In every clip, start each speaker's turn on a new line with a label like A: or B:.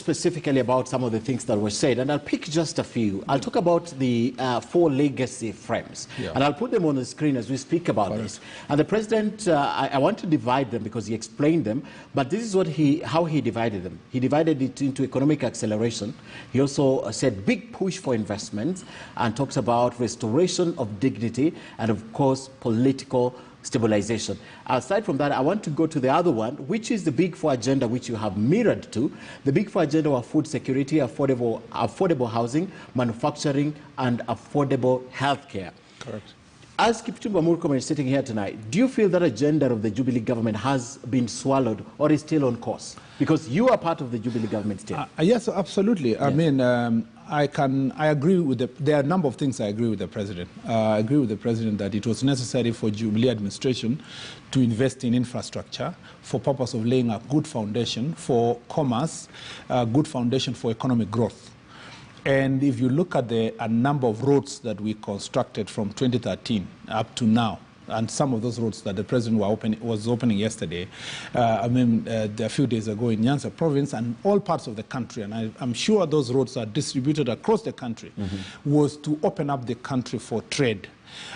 A: specifically about some of the things that were said, and I'll pick just a few. I'll talk about the 4 legacy frames, and I'll put them on the screen as we speak about this. And the president, I want to divide them because he explained them, but this is what how he divided them. He divided it into economic acceleration. He also said big push for investments and talks about restoration of dignity and, of course, political stabilization. Aside from that, I want to go to the other one, which is the Big 4 agenda, which you have mirrored to. The Big 4 agenda of food security, affordable housing, manufacturing, and affordable healthcare. Correct. As Kipchumba Murkomen is sitting here tonight, do you feel that agenda of the Jubilee government has been swallowed or is still on course? Because you are part of the Jubilee government still.
B: Yes, absolutely. Yes. I mean, I agree with there are a number of things I agree with the president. I agree with the president that it was necessary for Jubilee administration to invest in infrastructure for purpose of laying a good foundation for commerce, a good foundation for economic growth. And if you look at a number of roads that we constructed from 2013 up to now, and some of those roads that the president was opening yesterday, a few days ago in Nyanza province and all parts of the country, and I'm sure those roads are distributed across the country, was to open up the country for trade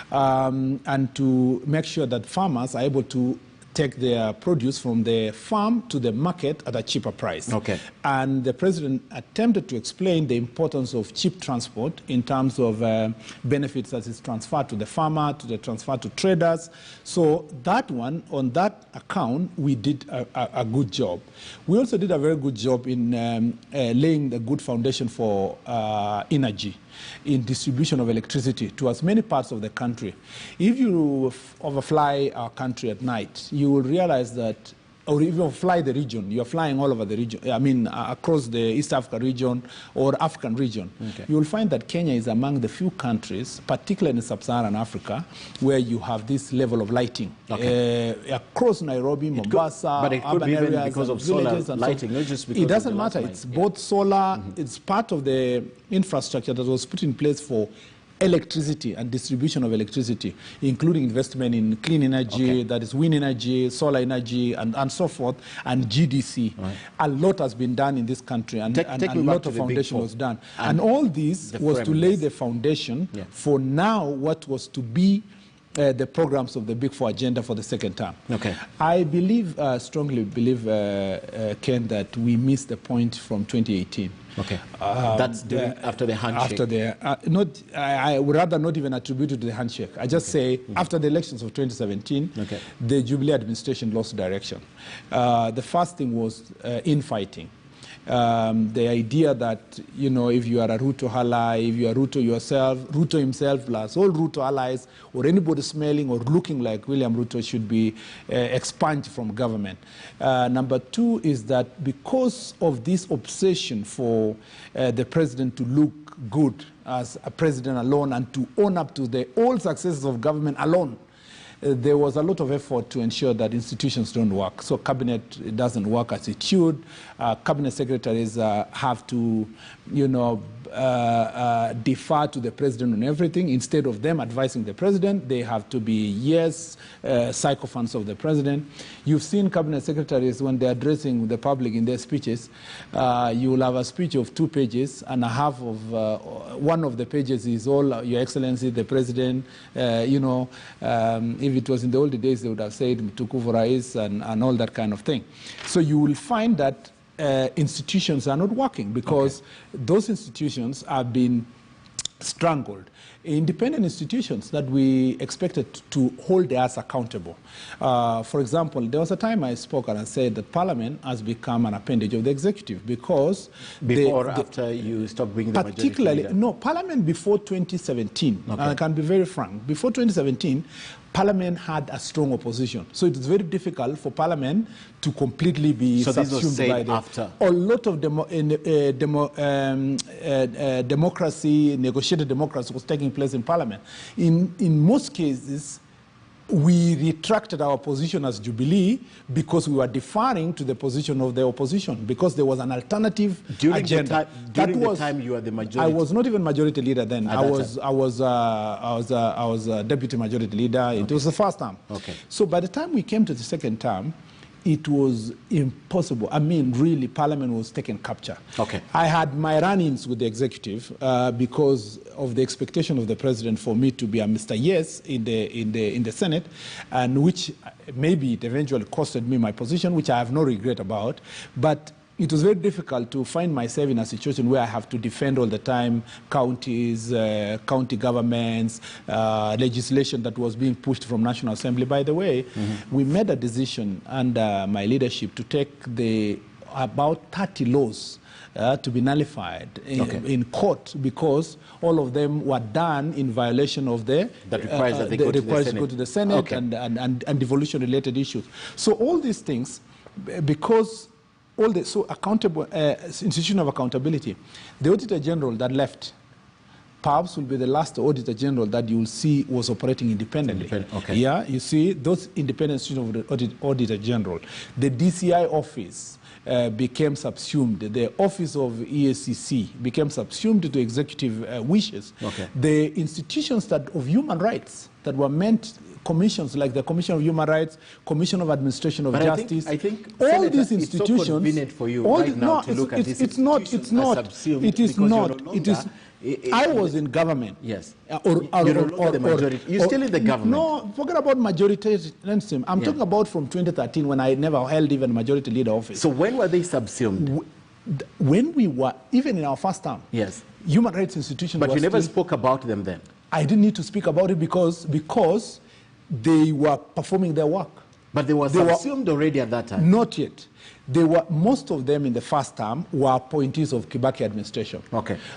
B: and to make sure that farmers are able to take their produce from the farm to the market at a cheaper price. Okay. And the president attempted to explain the importance of cheap transport in terms of benefits that is transferred to the farmer, to the transfer to traders. So that one, on that account, we did a good job. We also did a very good job in laying the good foundation for energy, in distribution of electricity to as many parts of the country. If you overfly our country at night, you will realize that, or even fly the region, you're flying all over the region, I mean, across the East Africa region or African region, you will find that Kenya is among the few countries, particularly in sub-Saharan Africa, where you have this level of lighting. Across Nairobi, Mombasa,
A: but it could be even because of solar lighting, not just because
B: it doesn't matter. It's both solar, it's part of the infrastructure that was put in place for electricity and distribution of electricity, including investment in clean energy, that is wind energy, solar energy, and so forth, and GDC. A lot has been done in this country, and a lot of foundation was done. And all this was to lay the foundation for now what was to be the programs of the Big 4 agenda for the second term. I believe, strongly believe, Ken, that we missed the point from 2018.
A: That's after the handshake.
B: I would rather not even attribute it to the handshake. I just say after the elections of 2017, the Jubilee administration lost direction. The first thing was infighting. The idea that, you know, if you are a Ruto ally, if you are Ruto yourself, Ruto himself plus all Ruto allies, or anybody smelling or looking like William Ruto should be expunged from government. Number two is that because of this obsession for the president to look good as a president alone and to own up to all successes of government alone, there was a lot of effort to ensure that institutions don't work. So cabinet doesn't work as it should. Cabinet secretaries have to, you know, defer to the president on everything. Instead of them advising the president, they have to be, sycophants of the president. You've seen cabinet secretaries when they're addressing the public in their speeches, you will have a speech of 2 pages and a half of, one of the pages is all, Your Excellency, the president, if it was in the old days, they would have said Mtukufu Rais and all that kind of thing. So you will find that institutions are not working because those institutions have been strangled. Independent institutions that we expected to hold us accountable. For example, there was a time I spoke and I said that Parliament has become an appendage of the executive because...
A: After you stopped being the majority leader?
B: No, Parliament before 2017, and I can be very frank, before 2017, Parliament had a strong opposition. So it was very difficult for Parliament to completely be subsumed by the...
A: after?
B: A lot of democracy, negotiated democracy was taking place in Parliament. In most cases, we retracted our position as Jubilee because we were deferring to the position of the opposition because there was an alternative agenda.
A: During the time you were the majority?
B: I was not even majority leader then. I was a deputy majority leader. It was the first term. So by the time we came to the second term, it was impossible. I mean, really, Parliament was taking capture.
A: Okay.
B: I had my run-ins with the executive because of the expectation of the president for me to be a Mr. Yes in the Senate, and which maybe it eventually costed me my position, which I have no regret about. But it was very difficult to find myself in a situation where I have to defend all the time counties, county governments, legislation that was being pushed from National Assembly. By the way, we made a decision under my leadership to take about 30 laws to be nullified in court, because all of them were done in violation of the
A: that requires that they go to the Senate
B: and devolution-related issues. So all these things, because so accountable institution of accountability, the Auditor General that left perhaps will be the last Auditor General that you will see was operating independently. Yeah, you see those independent institutions of the Auditor General, the DCI office became subsumed. The office of EACC became subsumed to executive wishes. The institutions of human rights that were meant, commissions like the Commission of Human Rights, Commission of Administration of Justice,
A: I think
B: all
A: Senator,
B: these institutions.
A: It's so convenient for you right now to look at this.
B: It's not. I was in government.
A: Yes. You're the majority. You're still in the government.
B: No, forget about majoritarianism. I'm talking about from 2013, when I never held even majority leader office.
A: So when were they subsumed?
B: When we were, even in our first term.
A: Yes.
B: Human rights institutions.
A: But you never spoke about them then.
B: I didn't need to speak about it because they were performing their work.
A: But they were subsumed already at that time?
B: Not yet. Most of them in the first term were appointees of Kibaki administration.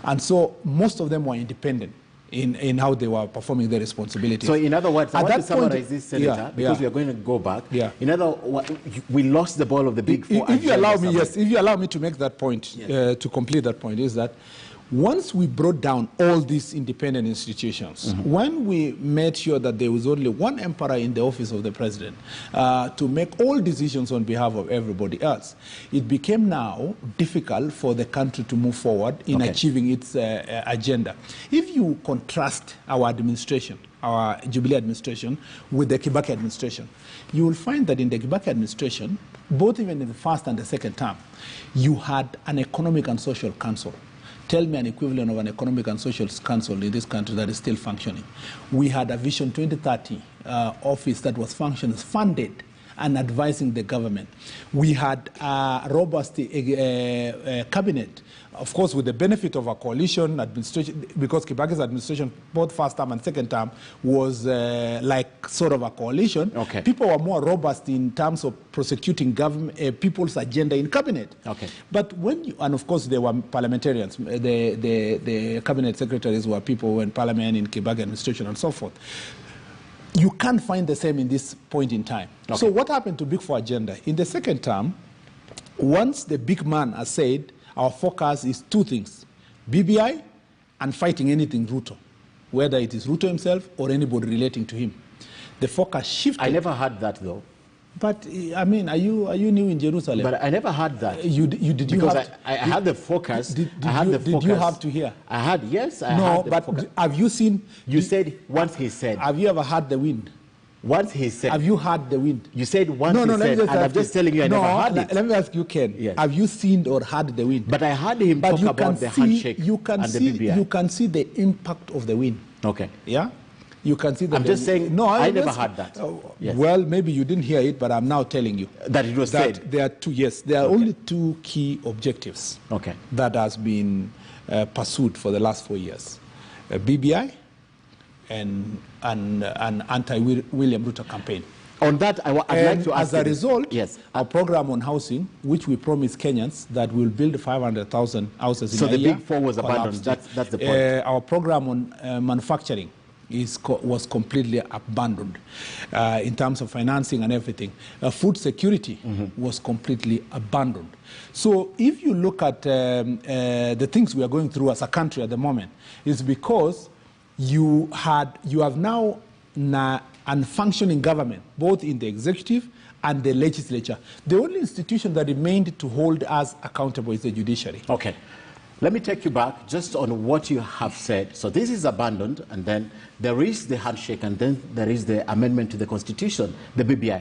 B: And so most of them were independent in how they were performing their responsibilities.
A: So in other words, I want to summarize this, Senator, because we are going to go back. In other words, we lost the ball of the big four.
B: If you allow me, if you allow me to make that point, to complete that point, is that once we brought down all these independent institutions, when we made sure that there was only one emperor in the office of the president to make all decisions on behalf of everybody else, it became now difficult for the country to move forward in achieving its agenda. If you contrast our administration, our Jubilee administration, with the Kibaki administration, you will find that in the Kibaki administration, both even in the first and the second term, you had an economic and social council. Tell me an equivalent of an economic and social council in this country that is still functioning. We had a Vision 2030 office that was functioning, funded and advising the government. We had a robust cabinet, of course, with the benefit of a coalition administration, because Kibaki's administration, both first term and second term, was like sort of a coalition. People were more robust in terms of prosecuting government, people's agenda in cabinet. But when and of course there were parliamentarians, the cabinet secretaries were people in parliament, in Kibaki administration, and so forth. You can't find the same in this point in time. So what happened to Big Four agenda? In the second term, once the big man has said, our focus is two things: BBI and fighting anything Ruto, whether it is Ruto himself or anybody relating to him. The focus shifted.
A: I never heard that, though.
B: But I mean, are you new in Jerusalem?
A: But I never heard that. I had the focus. Did
B: you have to hear?
A: I had, yes. I
B: no,
A: had the
B: but
A: focus.
B: Have you seen?
A: You said once he said.
B: Have you ever heard the wind?
A: Once he said.
B: Have you heard the wind?
A: You said once he said, and I'm just telling you I never heard it.
B: Let me ask you, Ken.
A: Yes.
B: Have you seen or heard the wind?
A: But I heard him talk about the handshake and the BBI.
B: You can see the impact of the wind. Yeah? You can see that.
A: I'm just saying, no, I never heard that.
B: Yes. Well, maybe you didn't hear it, but I'm now telling you.
A: That it was said?
B: There are two, yes. There are only two key objectives that has been pursued for the last 4 years. BBI and anti-William Ruto campaign.
A: On that, I'd like to ask
B: as a result, our program on housing, which we promised Kenyans that we'll build 500,000 houses in a year.
A: So the Big Four was abandoned. That's the point.
B: Our program on manufacturing was completely abandoned in terms of financing and everything. Food security was completely abandoned. So if you look at the things we are going through as a country at the moment, it's because you have now a functioning government, both in the executive and the legislature. The only institution that remained to hold us accountable is the judiciary.
A: Let me take you back just on what you have said. So this is abandoned, and then there is the handshake, and then there is the amendment to the Constitution, the BBI.